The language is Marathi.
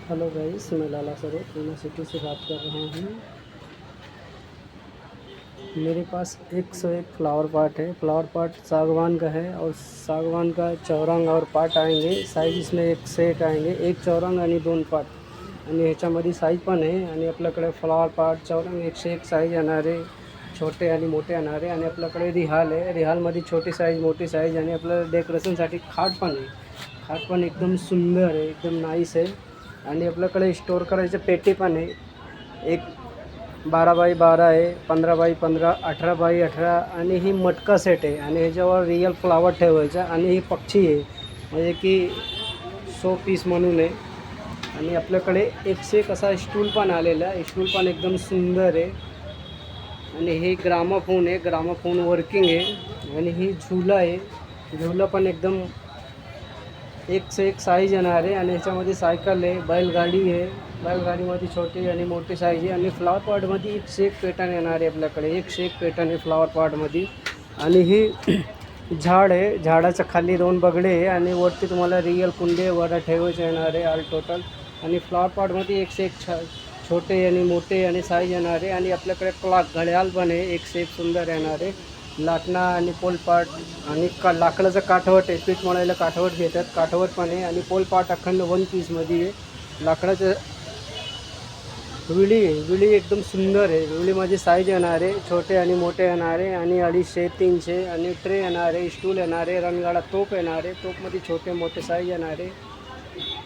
हेलो गाइस, मैं लाला सरोज पूना सिटी से बात कर रहा हूँ। मेरे पास 101 फ्लावर पॉट है। फ्लावर पॉट सागवान का है और सागवान का चौरंग और पाट आएंगे। साईज इसमें 1 से 1 आएंगे, 1 चौरंग आणि 2 पाट आणि ह्याच्यामध्ये साईज पण आहे। आणि आपल्याकडे फ्लावर पॉट चौरंग 1 से 1 साईज येणारे, छोटे आणि मोठे येणारे। आणि आपल्याकडे रिहाल आहे, रिहालमध्ये छोटी साईज मोठी साईज आणि आपल्याला डेकोरेशनसाठी खाट पण आहे। खाट पण एकदम सुंदर आहे, एकदम नाईस आहे। आणि आपल्याकडे स्टोअर करायचं पेटी पण आहे। एक 12x12 आहे, 15x15, 18x18 आणि ही मटका सेट आहे। आणि ह्याच्यावर रिअल फ्लावर ठेवायचा आणि ही पक्षी आहे, म्हणजे की शो पीस म्हणून आहे। आणि आपल्याकडे 1 से 1 असा स्टूल पण आलेला आहे, स्टूल पण एकदम सुंदर आहे। आणि हे ग्रामोफोन आहे, ग्रामोफोन वर्किंग आहे। आणि ही झुला आहे, झुला पण एकदम 1 से 1 साईज येणार आहे। आणि ह्याच्यामध्ये सायकल आहे, बैलगाडी आहे, बैलगाडीमध्ये छोटी आणि मोठी साईज आहे। आणि फ्लावर पॉटमध्ये 1 से 1 पॅटर्न येणार आहे आपल्याकडे, 1 से 1 पॅटर्न आहे फ्लावर पॉटमध्ये। आणि ही झाड आहे, झाडाच्या खाली 2 बगडे आहे आणि वरती तुम्हाला रिअल कुंडे वर ठेवायचे येणार आहे ऑल टोटल। आणि फ्लावर पॉटमध्ये 1 से 1 छोटे आणि मोठे आणि साईज येणार आहे। आणि आपल्याकडे क्लॉक घड्याळ पण आहे, 1 से 1 सुंदर येणार आहे। लाटणं आणि पोलपाट आणि लाकडाचं काठवट आहे, पीठ मळायला काठवट घेतात, काठवट पण आहे। आणि पोलपाट अखंड 1 पीसमध्ये आहे। लाकडाचं विळी आहे, विळी एकदम सुंदर आहे। विळीमध्ये साईज येणार आहे, छोटे आणि मोठे येणार आहे। आणि 250 300 आणि ट्रे येणार आहे, स्टूल येणार आहे, रणगाडा तोप येणार आहे, तोपमध्ये छोटे मोठे साईज येणार आहे।